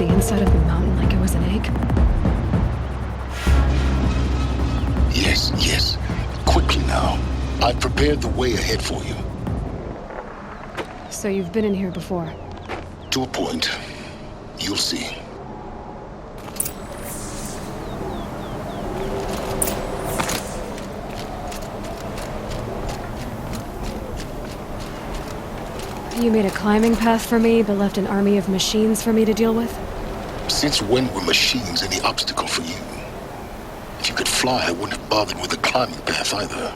the inside of the mountain like it was an egg? Yes. Quickly now. I've prepared the way ahead for you. So you've been in here before? To a point. You'll see. You made a climbing path for me, but left an army of machines for me to deal with? Since when were machines any obstacle for you? If you could fly, I wouldn't have bothered with the climbing path either.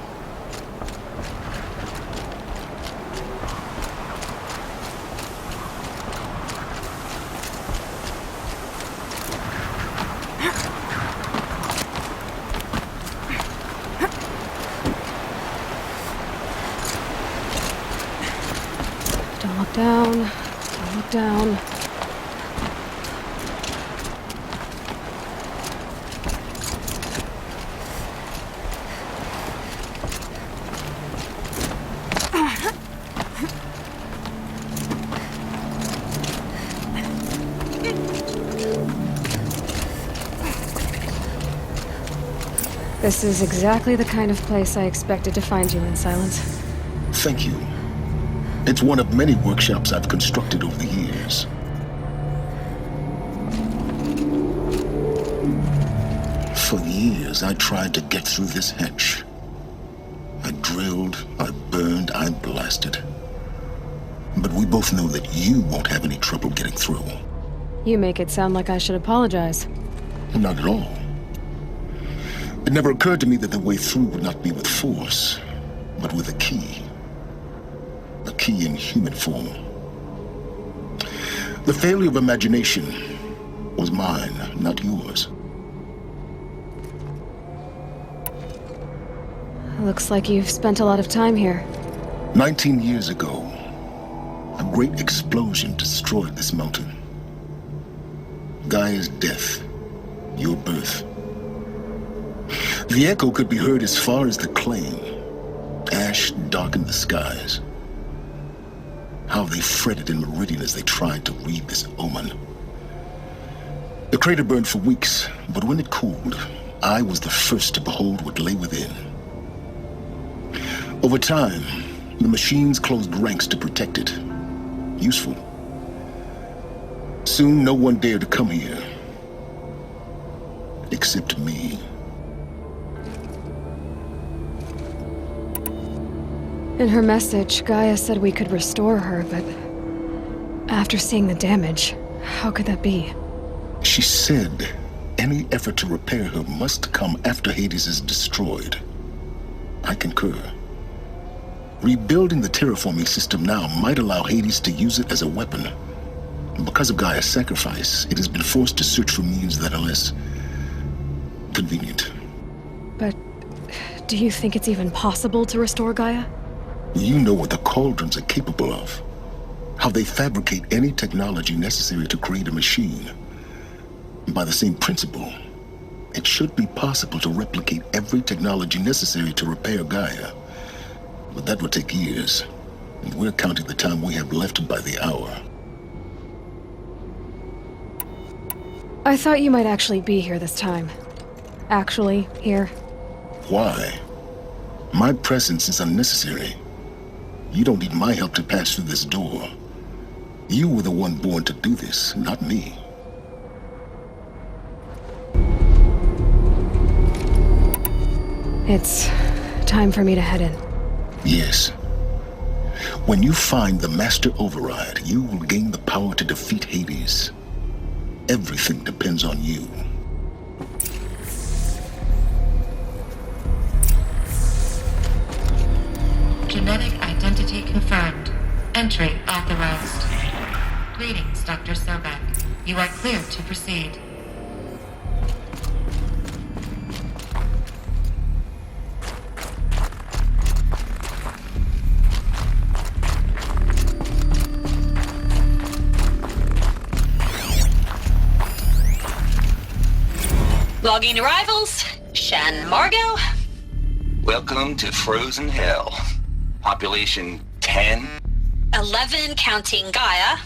Don't look down. Don't look down. This is exactly the kind of place I expected to find you in, Silence. Thank you. It's one of many workshops I've constructed over the years. For years, I tried to get through this hatch. I drilled, I burned, I blasted. But we both know that you won't have any trouble getting through. You make it sound like I should apologize. Not at all. It never occurred to me that the way through would not be with force, but with a key. A key in human form. The failure of imagination was mine, not yours. Looks like you've spent a lot of time here. 19 years ago, a great explosion destroyed this mountain. Gaia's death, your birth. The echo could be heard as far as the claim. Ash darkened the skies. How they fretted in Meridian as they tried to read this omen. The crater burned for weeks, but when it cooled, I was the first to behold what lay within. Over time, the machines closed ranks to protect it. Useful. Soon, no one dared to come here. Except me. In her message, Gaia said we could restore her, but after seeing the damage, how could that be? She said any effort to repair her must come after Hades is destroyed. I concur. Rebuilding the terraforming system now might allow Hades to use it as a weapon. Because of Gaia's sacrifice, it has been forced to search for means that are less convenient. But do you think it's even possible to restore Gaia? You know what the cauldrons are capable of. How they fabricate any technology necessary to create a machine. By the same principle, it should be possible to replicate every technology necessary to repair Gaia. But that would take years, and we're counting the time we have left by the hour. I thought you might actually be here this time. Actually, here. Why? My presence is unnecessary. You don't need my help to pass through this door. You were the one born to do this, not me. It's time for me to head in. Yes. When you find the Master Override, you will gain the power to defeat Hades. Everything depends on you. Genetic identity confirmed. Entry authorized. Greetings, Dr. Sobek. You are cleared to proceed. Logging arrivals. Shan Margot. Welcome to Frozen Hell. Population 10. 11 counting Gaia.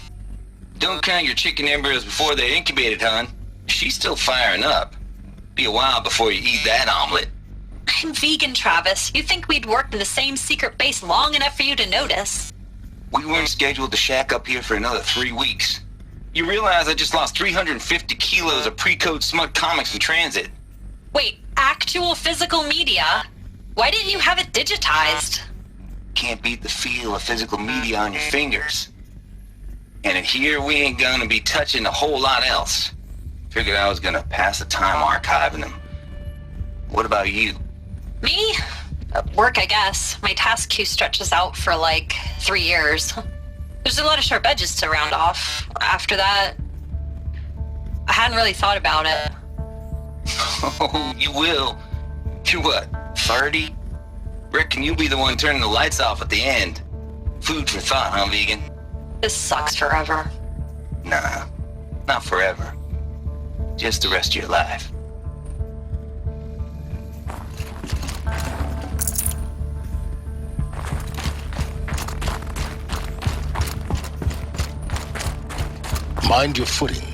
Don't count your chicken embryos before they're incubated, hon. She's still firing up. Be a while before you eat that omelet. I'm vegan, Travis. You think we'd worked in the same secret base long enough for you to notice? We weren't scheduled to shack up here for another 3 weeks. You realize I just lost 350 kilos of pre-code smug comics in transit. Wait, actual physical media? Why didn't you have it digitized? Can't beat the feel of physical media on your fingers. And in here, we ain't gonna be touching a whole lot else. Figured I was gonna pass the time archiving them. What about you? Me? Work, I guess. My task queue stretches out for like 3 years. There's a lot of sharp edges to round off. After that, I hadn't really thought about it. Oh, you will. You're what, 30? Reckon you'll be the one turning the lights off at the end. Food for thought, huh, vegan? This sucks forever. Nah, not forever. Just the rest of your life. Mind your footing.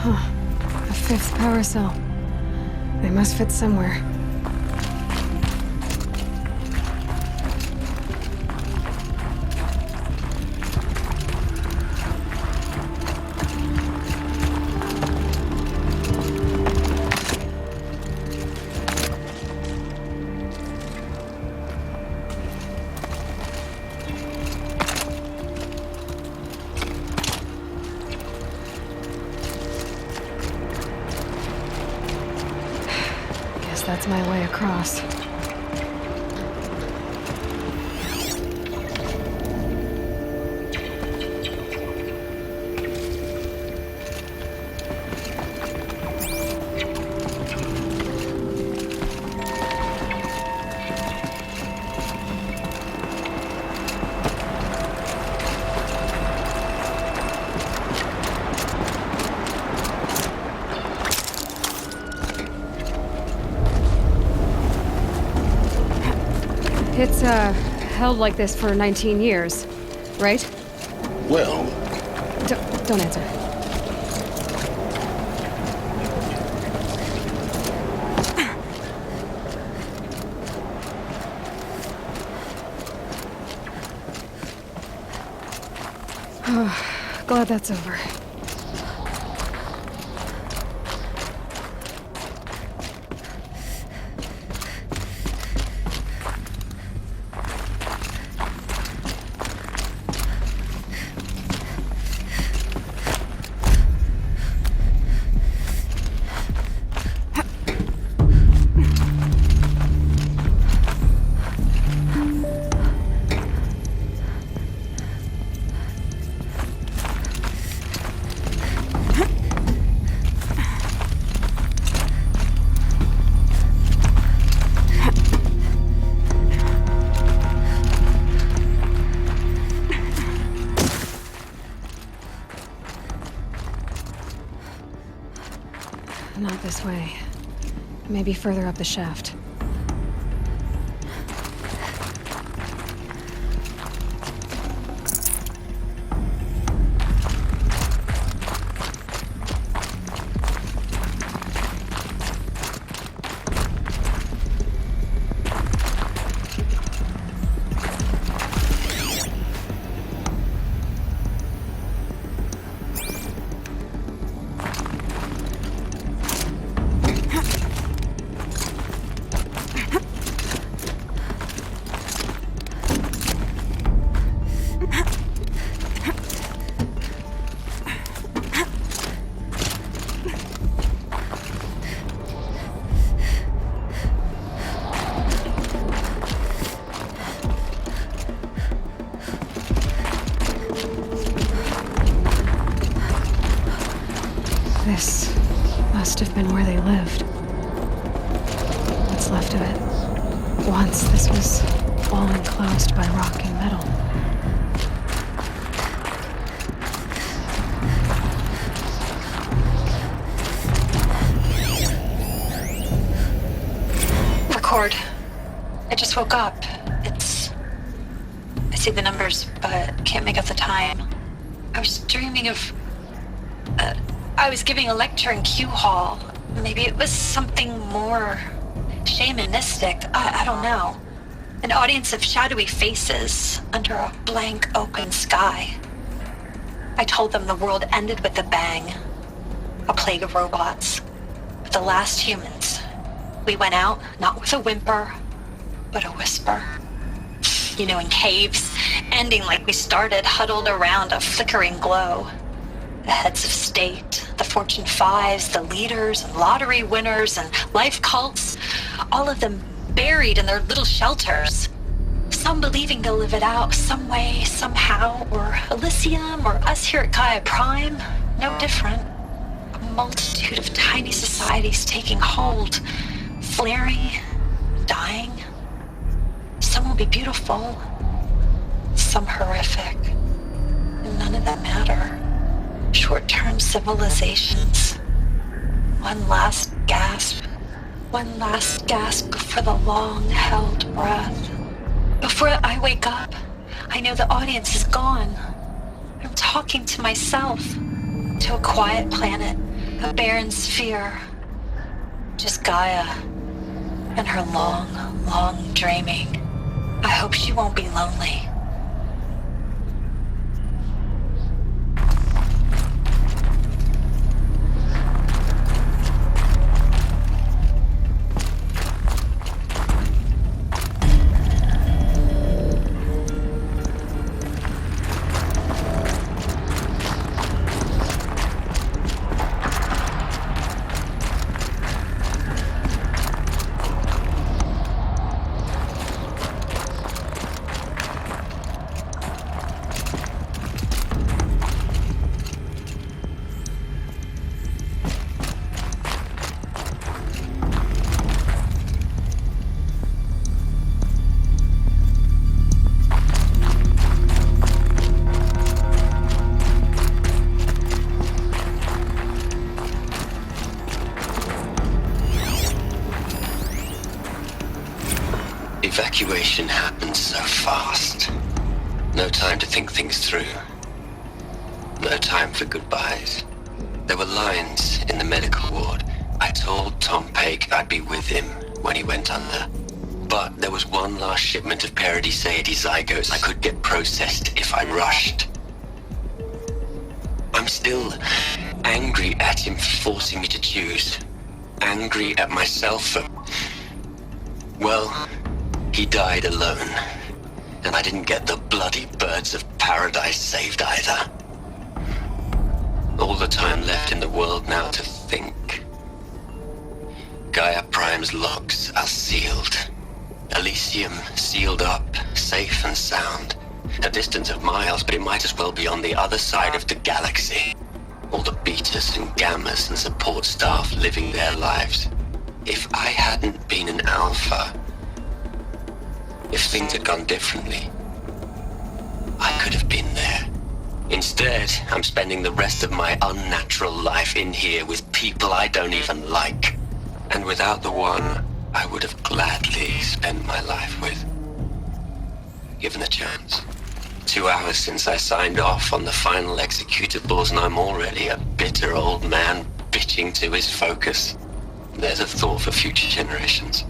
A fifth power cell. They must fit somewhere. That's my way across. It's, held like this for 19 years, right? Well, Don't answer. Oh, glad that's over. Not this way. Maybe further up the shaft. been where they lived. What's left of it. Once this was all enclosed by rock and metal. Record. I just woke up. I see the numbers, but can't make out the time. I was dreaming of... I was giving a lecture in Q Hall. Maybe it was something more shamanistic. I don't know. An audience of shadowy faces under a blank open sky. I told them the world ended with a bang. A plague of robots. But the last humans. We went out, not with a whimper, but a whisper. You know, in caves, ending like we started, huddled around a flickering glow. The heads of state, the Fortune 5s, the leaders and lottery winners and life cults, all of them buried in their little shelters. Some believing they'll live it out some way, somehow, or Elysium, or us here at Gaia Prime, no different. A multitude of tiny societies taking hold, flaring, dying. Some will be beautiful, some horrific, and none of them matter. Short-term civilizations. One last gasp for the long-held breath. Before I wake up, I know the audience is gone. I'm talking to myself, to a quiet planet, a barren sphere. Just Gaia and her long, long dreaming. I hope she won't be lonely. Evacuation happened so fast. No time to think things through. No time for goodbyes. There were lines in the medical ward. I told Tom Paik I'd be with him when he went under. But there was one last shipment of Paradiseidae zygotes I could get processed if I rushed. I'm still angry at him for forcing me to choose. Angry at myself for... Well, he died alone. And I didn't get the bloody birds of paradise saved either. All the time left in the world now to think. Gaia Prime's logs are sealed. Elysium sealed up, safe and sound. A distance of miles, but it might as well be on the other side of the galaxy. All the betas and gammas and support staff living their lives. If I hadn't been an alpha, if things had gone differently, I could have been there. Instead, I'm spending the rest of my unnatural life in here with people I don't even like. And without the one I would have gladly spent my life with. Given a chance. 2 hours since I signed off on the final executables, and I'm already a bitter old man bitching to his focus. There's a thought for future generations.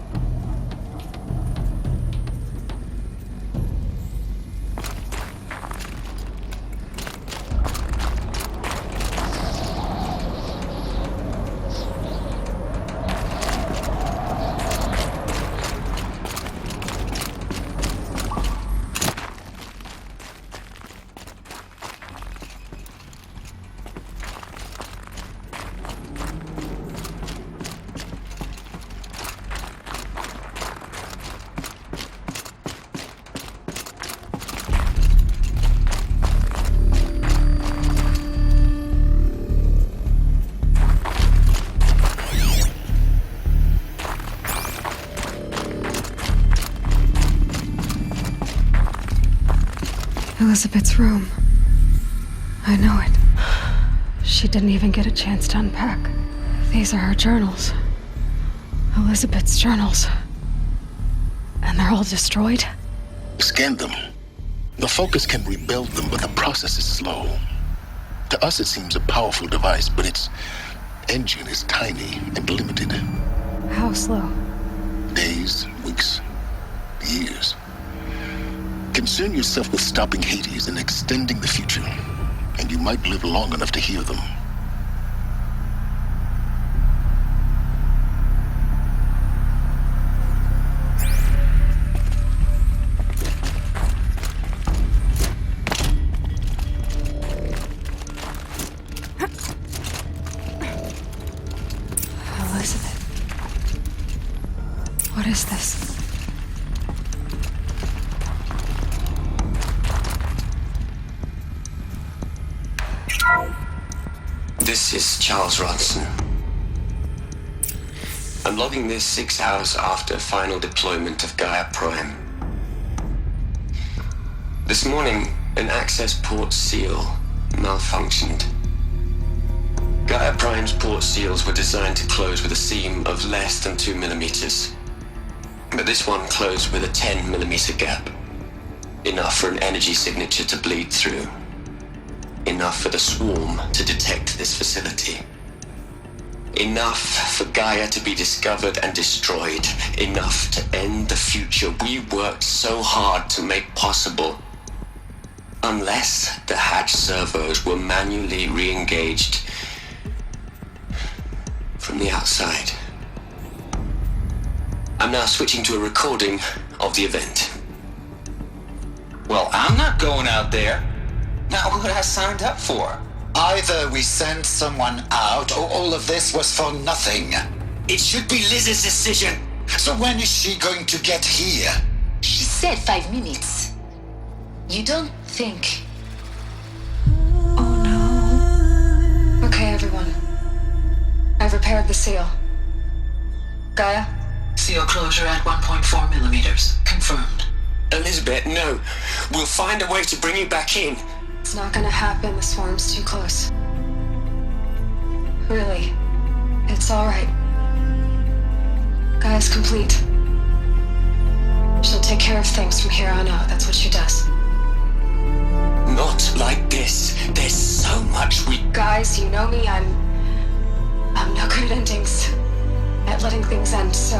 Elizabeth's room. I know it. She didn't even get a chance to unpack. These are her journals. Elizabeth's journals. And they're all destroyed? Scan them. The Focus can rebuild them, but the process is slow. To us, it seems a powerful device, but its engine is tiny and limited. How slow? Days, weeks, years. Concern yourself with stopping Hades and extending the future, and you might live long enough to hear them. Elizabeth. What is this? This is Charles Ronson. I'm logging this 6 hours after final deployment of Gaia Prime. This morning, an access port seal malfunctioned. Gaia Prime's port seals were designed to close with a seam of less than 2 millimeters. But this one closed with a 10 millimeter gap. Enough for an energy signature to bleed through. Enough for the swarm to detect this facility. Enough for Gaia to be discovered and destroyed. Enough to end the future we worked so hard to make possible. Unless the hatch servos were manually re-engaged from the outside. I'm now switching to a recording of the event. Well, I'm not going out there. Not what I signed up for. Either we send someone out, or all of this was for nothing. It should be Liz's decision. So when is she going to get here? She said 5 minutes. You don't think... Oh no. Okay, everyone. I've repaired the seal. Gaia? Seal closure at 1.4 millimeters. Confirmed. Elizabeth, no. We'll find a way to bring you back in. It's not gonna happen. The swarm's too close. Really. It's alright. Gaia's complete. She'll take care of things from here on out. That's what she does. Not like this. There's so much we... Guys, you know me. I'm no good at endings. At letting things end, so,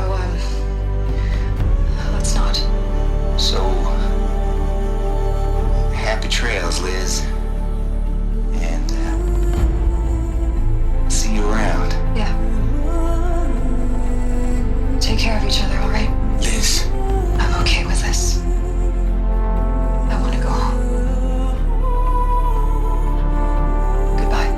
let's not. So, happy trails, Liz. And, see you around. Yeah. Take care of each other, alright? Liz. I'm okay with this. I want to go home. Goodbye.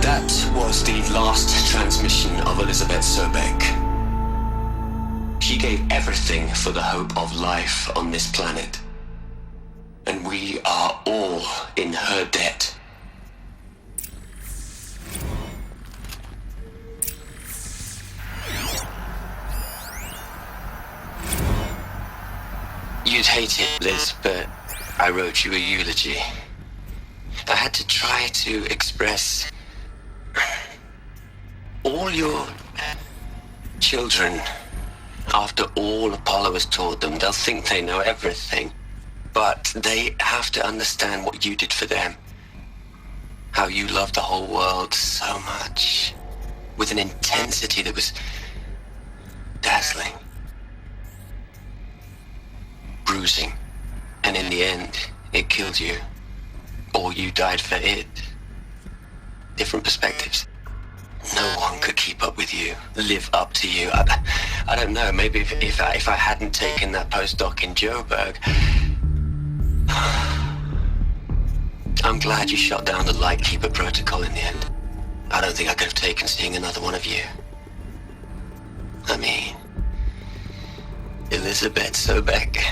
That was the last transmission of Elizabeth Sobek. She gave everything for the hope of life on this planet. And we are all in her debt. You'd hate it, Liz, but I wrote you a eulogy. I had to try to express all your children. After all Apollo has taught them, they'll think they know everything. But they have to understand what you did for them. How you loved the whole world so much. With an intensity that was dazzling. Bruising. And in the end, it killed you. Or you died for it. Different perspectives. No one could keep up with you, live up to you. I don't know, maybe if I hadn't taken that postdoc in Joburg. I'm glad you shot down the Lightkeeper protocol in the end. I don't think I could have taken seeing another one of you. I mean, Elizabeth Sobek.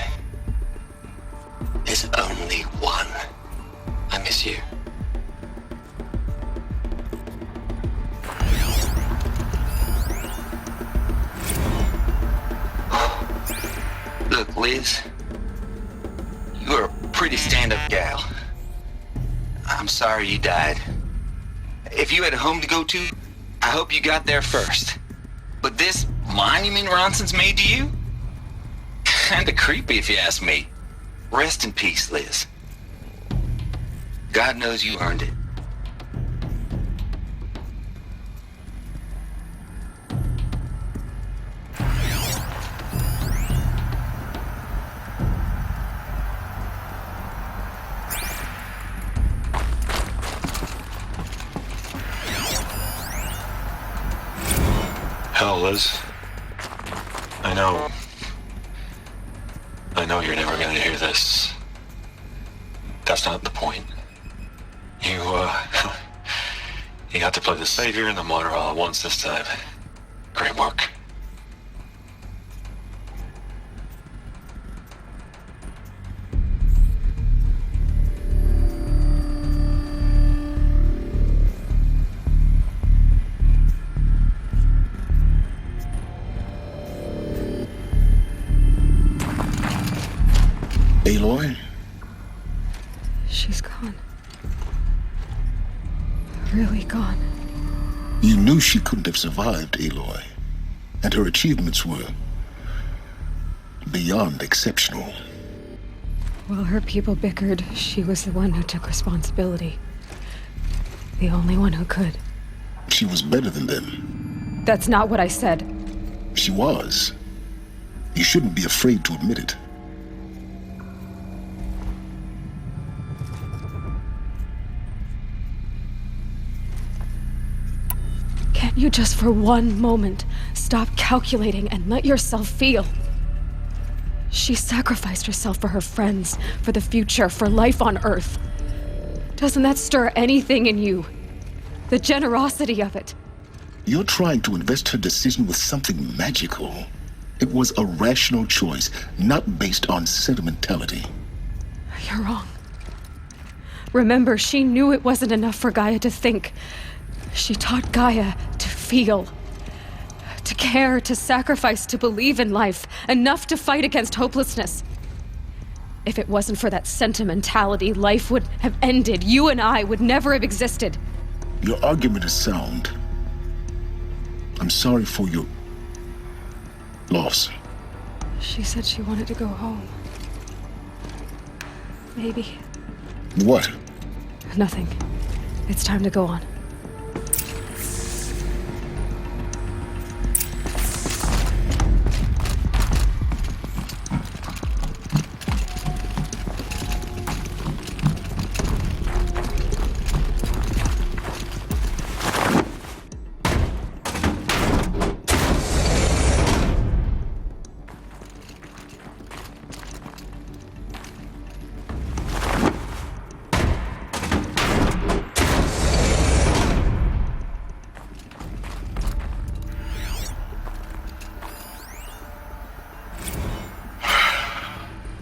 There's only one. I miss you. Liz, you're a pretty stand-up gal. I'm sorry you died. If you had a home to go to, I hope you got there first. But this monument Ronson's made to you? Kinda creepy if you ask me. Rest in peace, Liz. God knows you earned it. Hell, Liz. I know you're never gonna hear this. That's not the point. You got to play the savior and the martyr all at once this time. Great work. Aloy? She's gone. Really gone. You knew she couldn't have survived, Aloy. And her achievements were beyond exceptional. While her people bickered, she was the one who took responsibility. The only one who could. She was better than them. That's not what I said. She was. You shouldn't be afraid to admit it. Can't you just for one moment stop calculating and let yourself feel? She sacrificed herself for her friends, for the future, for life on Earth. Doesn't that stir anything in you? The generosity of it. You're trying to invest her decision with something magical. It was a rational choice, not based on sentimentality. You're wrong. Remember, she knew it wasn't enough for Gaia to think. She taught Gaia to feel, to care, to sacrifice, to believe in life, enough to fight against hopelessness. If it wasn't for that sentimentality, life would have ended. You and I would never have existed. Your argument is sound. I'm sorry for your loss. She said she wanted to go home. Maybe. What? Nothing. It's time to go on.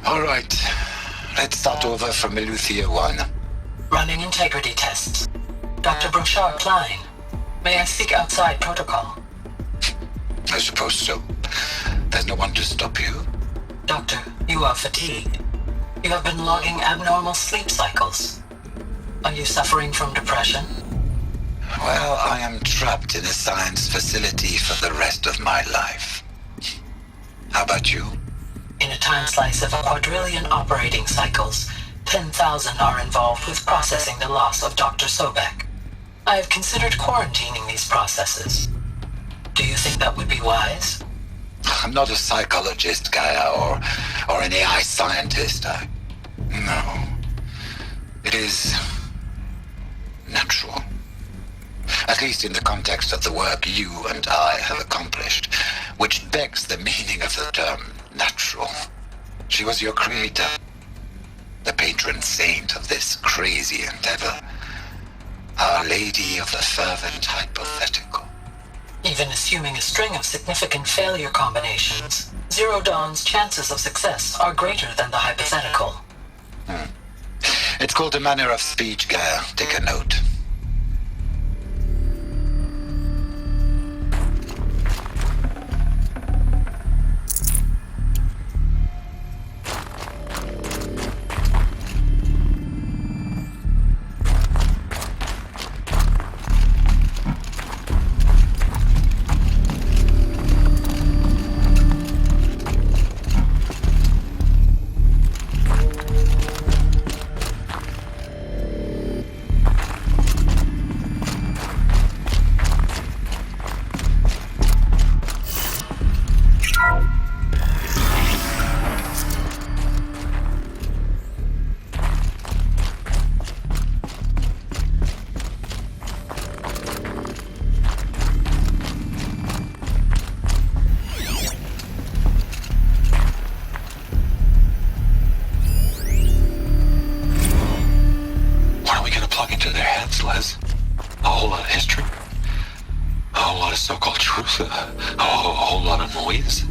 All right. Let's start over from Eleuthia 1. Running integrity tests. Dr. Brochard Klein, may I speak outside protocol? I suppose so. There's no one to stop you. Doctor, you are fatigued. You have been logging abnormal sleep cycles. Are you suffering from depression? Well, I am trapped in a science facility for the rest of my life. How about you? In a time slice of a quadrillion operating cycles, 10,000 are involved with processing the loss of Dr. Sobek. I have considered quarantining these processes. Do you think that would be wise? I'm not a psychologist, Gaia, or an AI scientist. No. It is natural. At least in the context of the work you and I have accomplished, which begs the meaning of the term natural. She was your creator, the patron saint of this crazy endeavor, Our Lady of the Fervent Hypothetical. Even assuming a string of significant failure combinations, Zero Dawn's chances of success are greater than the hypothetical. It's called a manner of speech, Gaia. Take a note. talking to their heads, Liz. A whole lot of history. A whole lot of so-called truth. A whole lot of noise.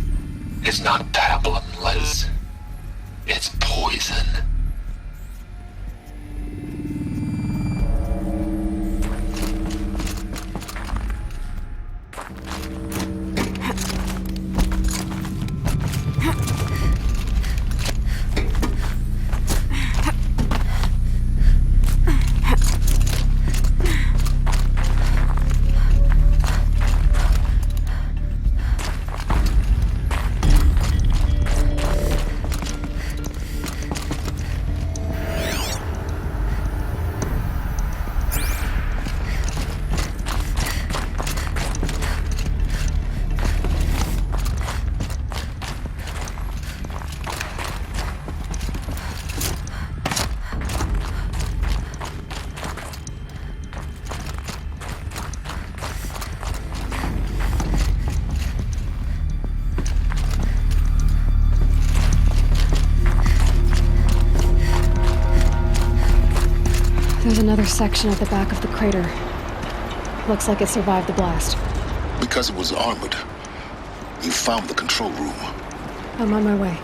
It's not pablum, Liz. It's poison. There's another section at the back of the crater. Looks like it survived the blast. Because it was armored. You found the control room. I'm on my way.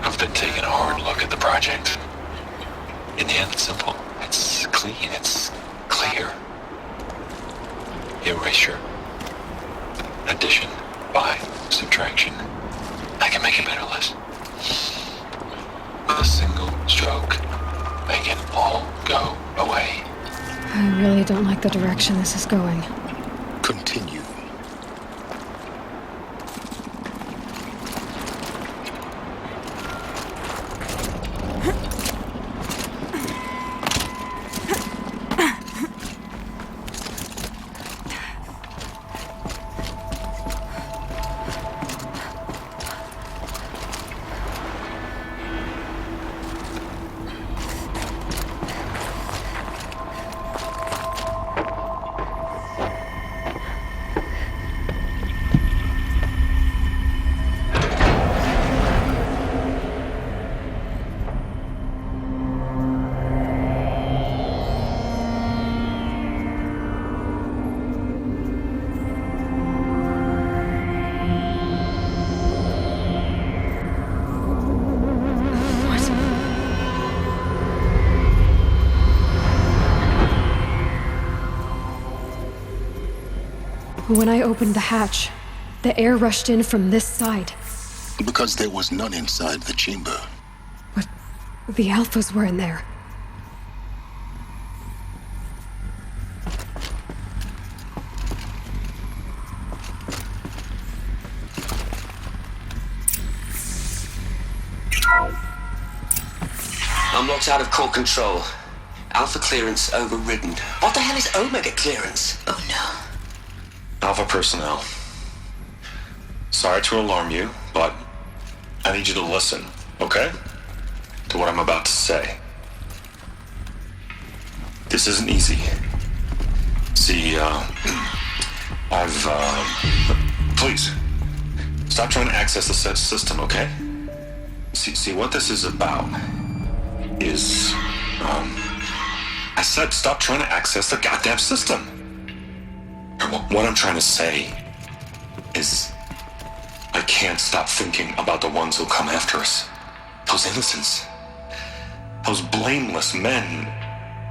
I've been taking a hard look at the project. In the end, it's simple. It's clean. It's clear. Erasure. Addition. By. Subtraction. I can make it better, Liz. With a single stroke, make it all go away. I really don't like the direction this is going. Continue. When I opened the hatch, the air rushed in from this side. Because there was none inside the chamber. But the Alphas were in there. I'm locked out of core control. Alpha clearance overridden. What the hell is Omega clearance? Oh no. Alpha personnel. Sorry to alarm you, but I need you to listen, okay? To what I'm about to say. This isn't easy. See, please, stop trying to access the system, okay? See, what this is about is, I said stop trying to access the goddamn system. What I'm trying to say is I can't stop thinking about the ones who'll come after us. Those innocents. Those blameless men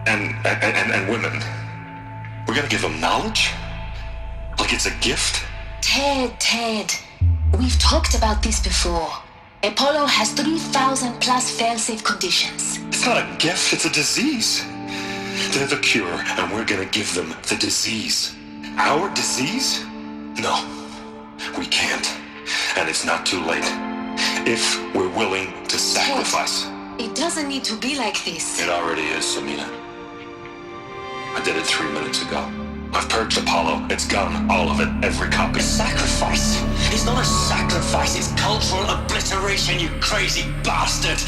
and women. We're gonna give them knowledge? Like it's a gift? Ted. We've talked about this before. Apollo has 3,000 plus fail-safe conditions. It's not a gift, it's a disease. They're the cure, and we're gonna give them the disease. Our disease? No. We can't. And it's not too late. If we're willing to sacrifice. It doesn't need to be like this. It already is, Samina. I did it 3 minutes ago. I've purged Apollo. It's gone. All of it. Every copy. A sacrifice? It's not a sacrifice, it's cultural obliteration, you crazy bastard!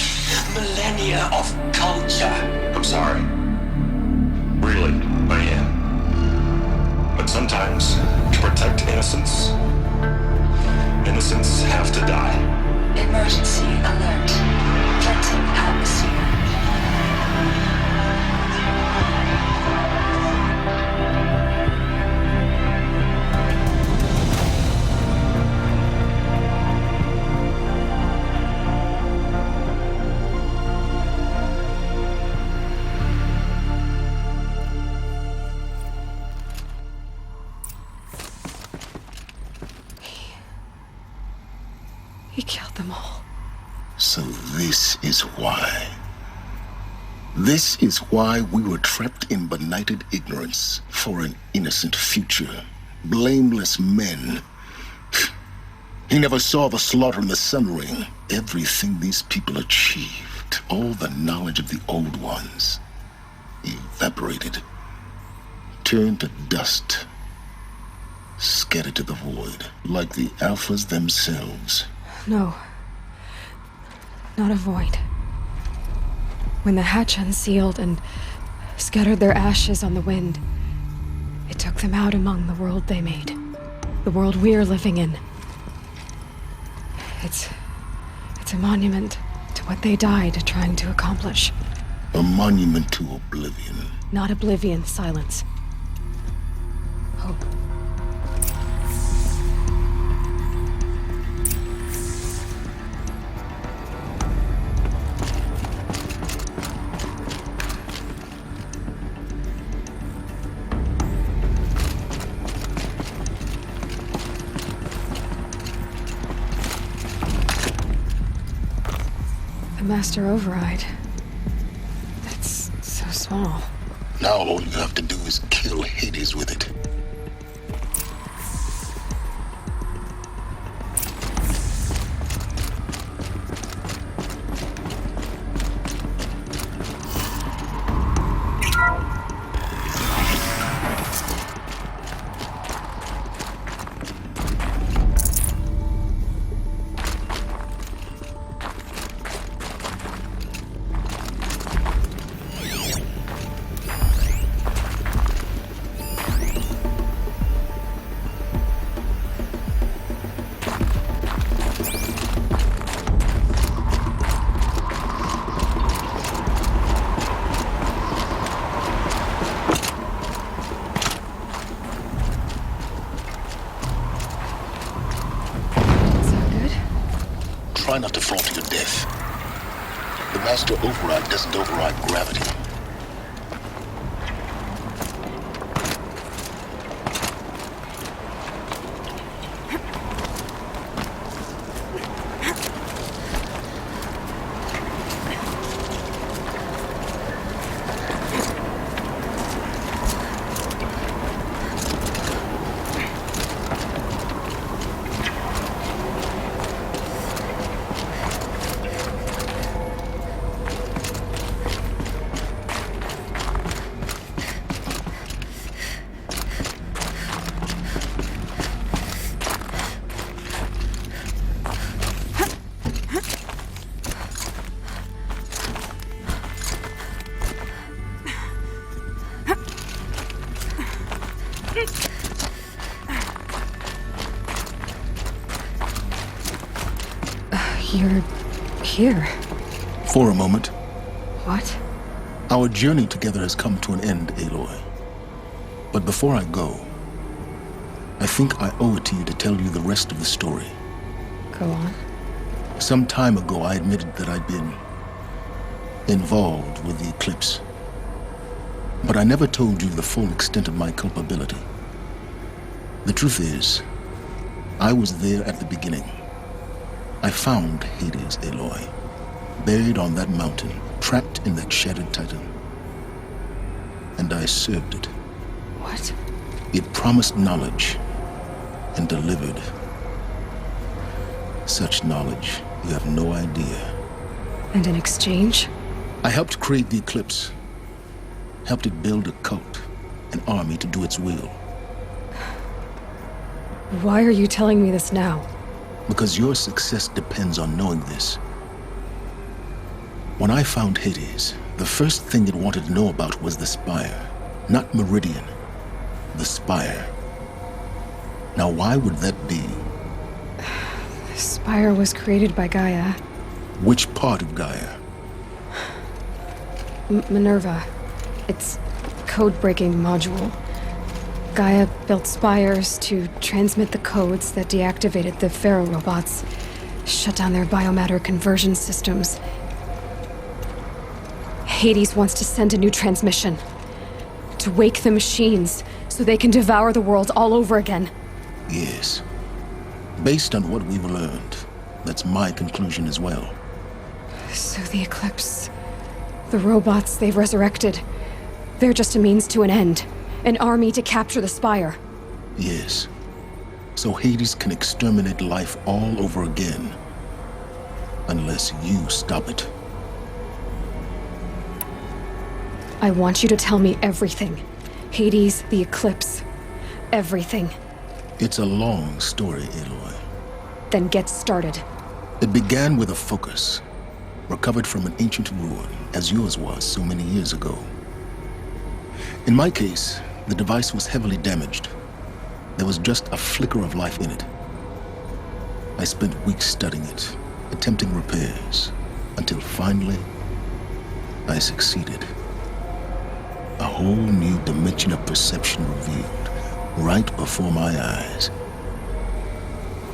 Millennia of culture. I'm sorry. Really, I am. But sometimes, to protect innocence, innocents have to die. Emergency alert. Threatening atmosphere. He killed them all. So this is why. This is why we were trapped in benighted ignorance for an innocent future. Blameless men. He never saw the slaughter in the Sun Ring. Everything these people achieved, all the knowledge of the old ones, evaporated, turned to dust, scattered to the void, like the Alphas themselves. No. Not a void. When the hatch unsealed and scattered their ashes on the wind, it took them out among the world they made. The world we're living in. It's a monument to what they died trying to accomplish. A monument to oblivion. Not oblivion, silence. Hope. Master override. That's so small. Now all you have to do is kill Hades with it. Try not to fall to your death. The Master Override doesn't override gravity. You're here. For a moment. What? Our journey together has come to an end, Aloy. But before I go, I think I owe it to you to tell you the rest of the story. Go on. Some time ago, I admitted that I'd been involved with the eclipse. But I never told you the full extent of my culpability. The truth is, I was there at the beginning. I found Hades, Aloy, buried on that mountain, trapped in that shattered titan. And I served it. What? It promised knowledge and delivered Such knowledge, you have no idea. And in exchange? I helped create the Eclipse. Helped it build a cult, an army to do its will. Why are you telling me this now? Because your success depends on knowing this. When I found Hades, the first thing it wanted to know about was the Spire. Not Meridian. The Spire. Now why would that be? The Spire was created by Gaia. Which part of Gaia? Minerva. It's code-breaking module. Gaia built spires to transmit the codes that deactivated the Pharaoh robots, shut down their biomatter conversion systems. Hades wants to send a new transmission. To wake the machines, so they can devour the world all over again. Yes. Based on what we've learned, that's my conclusion as well. So the Eclipse... the robots they've resurrected... they're just a means to an end. An army to capture the Spire. Yes. So Hades can exterminate life all over again. Unless you stop it. I want you to tell me everything. Hades, the Eclipse, everything. It's a long story, Aloy. Then get started. It began with a focus. Recovered from an ancient ruin, as yours was so many years ago. In my case, the device was heavily damaged. There was just a flicker of life in it. I spent weeks studying it, attempting repairs, until finally, I succeeded. A whole new dimension of perception revealed, right before my eyes.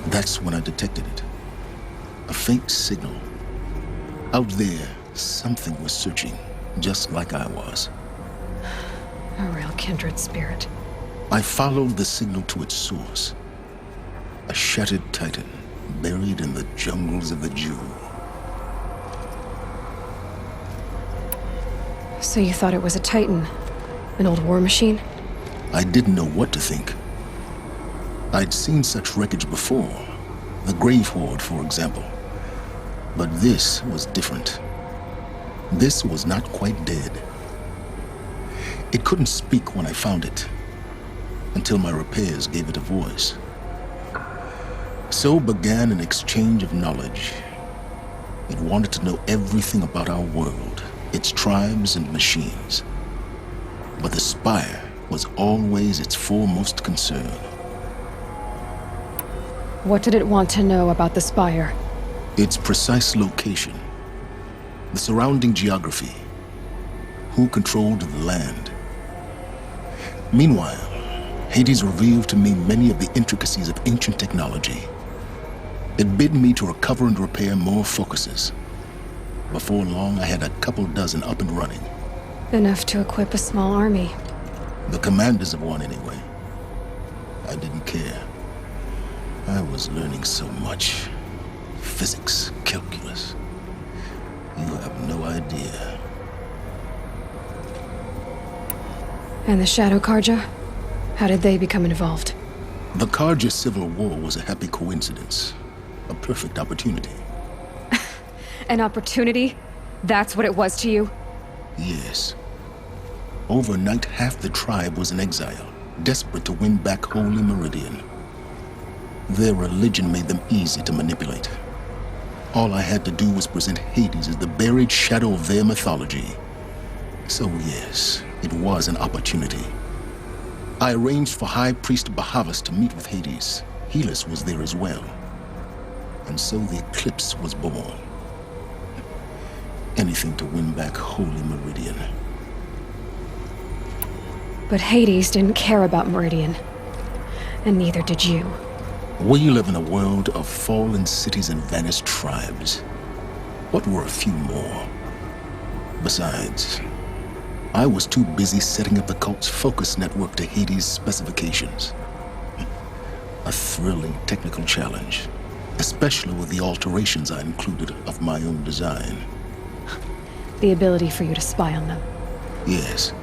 That's when I detected it. A faint signal. Out there, something was searching, just like I was. A real kindred spirit. I followed the signal to its source. A shattered titan, buried in the jungles of the Jewel. So you thought it was a titan? An old war machine? I didn't know what to think. I'd seen such wreckage before. The Grave Horde, for example. But this was different. This was not quite dead. It couldn't speak when I found it, until my repairs gave it a voice. So began an exchange of knowledge. It wanted to know everything about our world, its tribes and machines. But the Spire was always its foremost concern. What did it want to know about the Spire? Its precise location, the surrounding geography, who controlled the land. Meanwhile, Hades revealed to me many of the intricacies of ancient technology. It bid me to recover and repair more focuses. Before long, I had a couple dozen up and running. Enough to equip a small army. The commanders of one, anyway. I didn't care. I was learning so much. Physics, calculus. You have no idea. And the Shadow Karja? How did they become involved? The Karja Civil War was a happy coincidence. A perfect opportunity. An opportunity? That's what it was to you? Yes. Overnight, half the tribe was in exile, desperate to win back Holy Meridian. Their religion made them easy to manipulate. All I had to do was present Hades as the buried shadow of their mythology. So yes, it was an opportunity. I arranged for High Priest Bahavas to meet with Hades. Helis was there as well. And so the Eclipse was born. Anything to win back Holy Meridian. But Hades didn't care about Meridian. And neither did you. We live in a world of fallen cities and vanished tribes. What were a few more? Besides, I was too busy setting up the cult's focus network to Hades' specifications. A thrilling technical challenge, especially with the alterations I included of my own design. The ability for you to spy on them. Yes.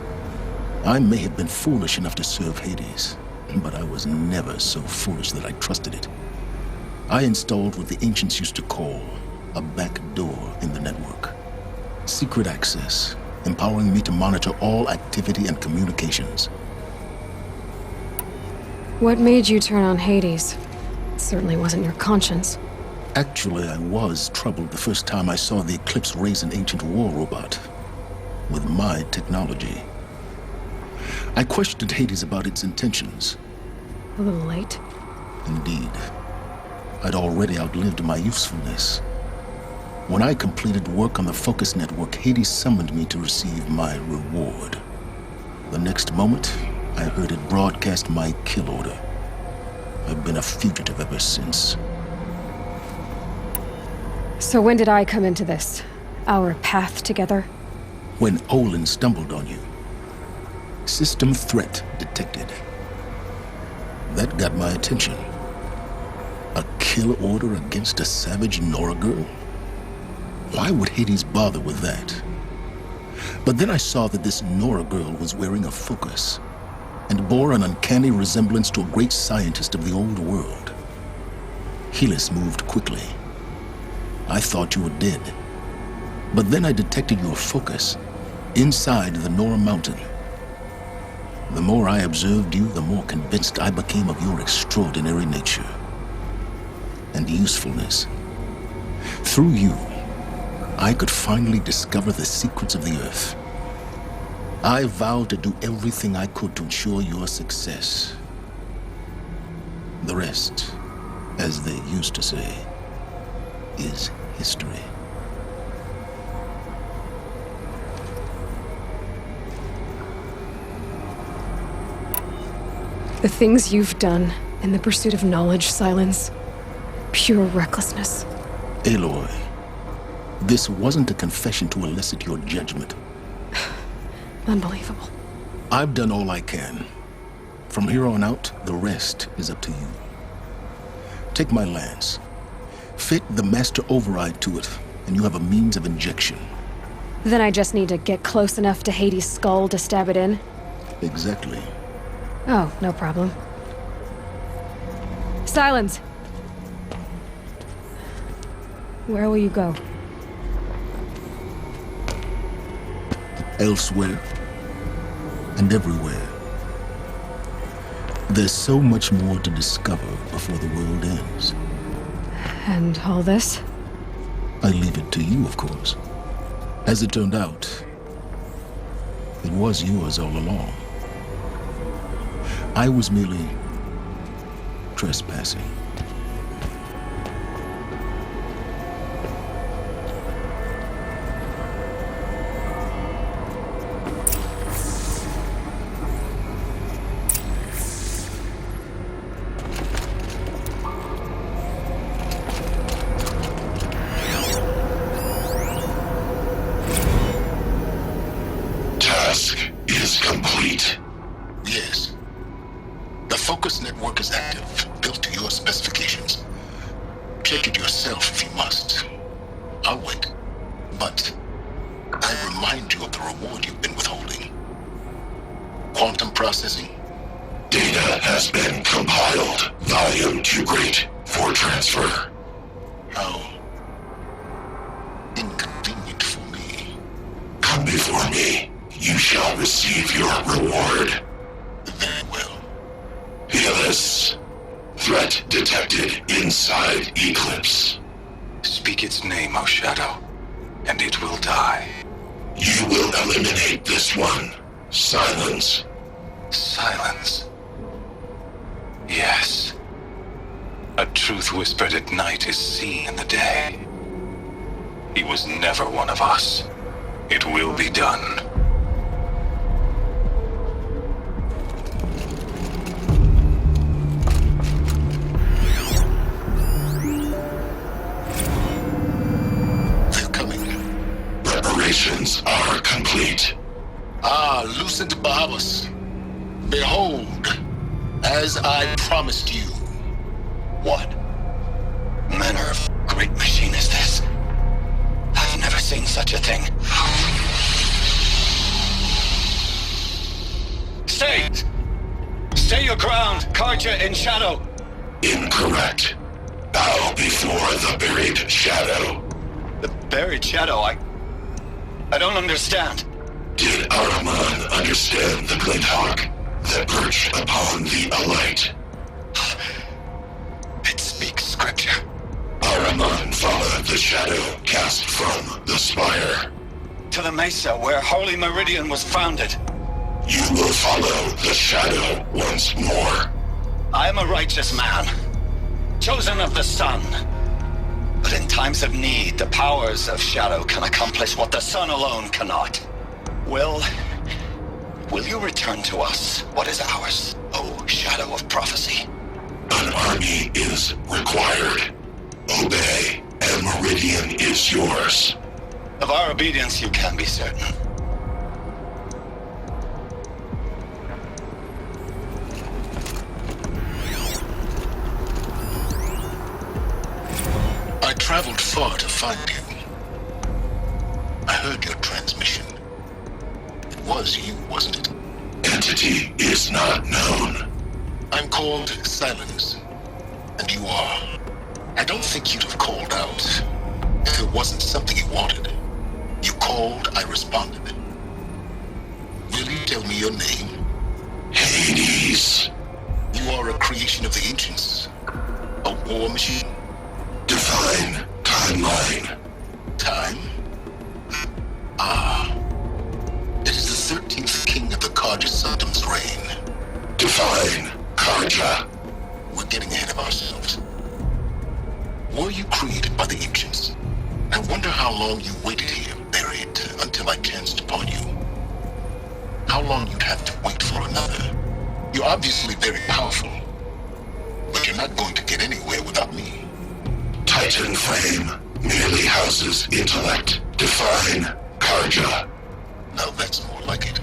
I may have been foolish enough to serve Hades, but I was never so foolish that I trusted it. I installed what the ancients used to call a back door in the network. Secret access, empowering me to monitor all activity and communications. What made you turn on Hades? It certainly wasn't your conscience. Actually, I was troubled the first time I saw the Eclipse raise an ancient war robot with my technology. I questioned Hades about its intentions. A little late. Indeed. I'd already outlived my usefulness. When I completed work on the Focus Network, Hades summoned me to receive my reward. The next moment, I heard it broadcast my kill order. I've been a fugitive ever since. So when did I come into this? Our path together? When Olin stumbled on you. System threat detected. That got my attention. A kill order against a savage Nora girl? Why would Hades bother with that? But then I saw that this Nora girl was wearing a focus and bore an uncanny resemblance to a great scientist of the old world. Helis moved quickly. I thought you were dead. But then I detected your focus inside the Nora mountain. The more I observed you, the more convinced I became of your extraordinary nature and usefulness. Through you, I could finally discover the secrets of the Earth. I vowed to do everything I could to ensure your success. The rest, as they used to say, is history. The things you've done in the pursuit of knowledge, Silence. Pure recklessness. Aloy, this wasn't a confession to elicit your judgment. Unbelievable. I've done all I can. From here on out, the rest is up to you. Take my lance. Fit the master override to it, and you have a means of injection. Then I just need to get close enough to Hades' skull to stab it in? Exactly. Oh, no problem. Silence! Where will you go? Elsewhere. And everywhere. There's so much more to discover before the world ends. And all this? I leave it to you, of course. As it turned out, it was yours all along. I was merely trespassing. Task is complete. Yes. The Focus Network is active, built to your specifications. Check it yourself if you must. I'll wait. But I remind you of the reward you've been withholding. Quantum processing. Data has been compiled. Volume too great for transfer. How inconvenient for me. Come before me. You shall receive your reward. Very well. Helis. Threat detected inside Eclipse. Speak its name, O Shadow, and it will die. You will eliminate this one. Silence. Silence. Yes. A truth whispered at night is seen in the day. He was never one of us. It will be done. Preparations are complete. Ah, Lucent Barbus. Behold, as I promised you. What manner of great machine is this? I've never seen such a thing. Stay! Stay your ground, Carja in Shadow! Incorrect. Bow before the buried shadow. The buried shadow? I don't understand. Did Araman understand the glint hawk that perched upon the alight? It speaks scripture. Araman followed the shadow cast from the spire. To the mesa where Holy Meridian was founded. You will follow the shadow once more. I am a righteous man, chosen of the sun. But in times of need, the powers of shadow can accomplish what the sun alone cannot. Will you return to us what is ours, O shadow of prophecy? An army is required. Obey, and Meridian is yours. Of our obedience you can be certain. I traveled far to find you. I heard your transmission. It was you, wasn't it? Entity is not known. I'm called Silence, and you are. I don't think you'd have called out if it wasn't something you wanted. You called, I responded. Will you tell me your name? Hades. You are a creation of the ancients. A war machine. Define timeline. Time? Ah. It is the 13th king of the Karja Sanctum's reign. Define Karja. We're getting ahead of ourselves. Were you created by the ancients? I wonder how long you waited here, buried, until I chanced upon you. How long you'd have to wait for another. You're obviously very powerful, but you're not going to get anywhere without me. Titan frame merely houses intellect. Define Karja. Now that's more like it.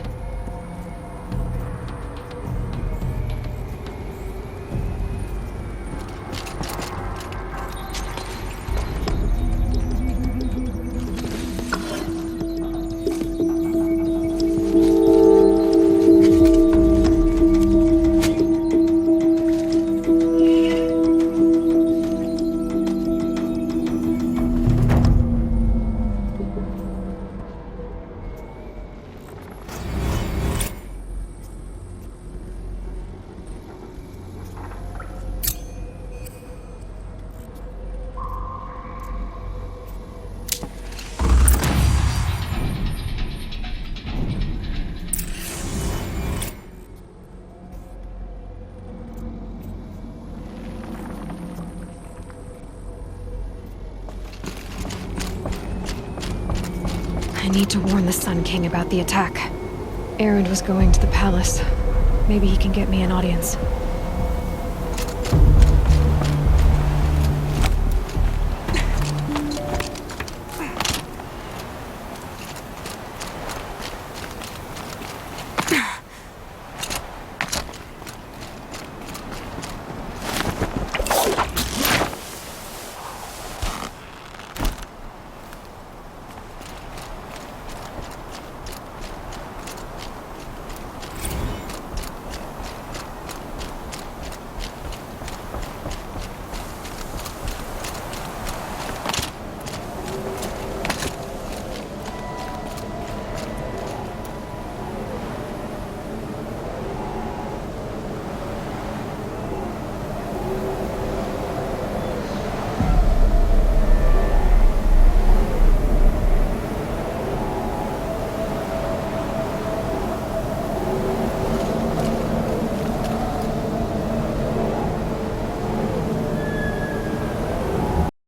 I need to warn the Sun King about the attack. Erend was going to the palace. Maybe he can get me an audience.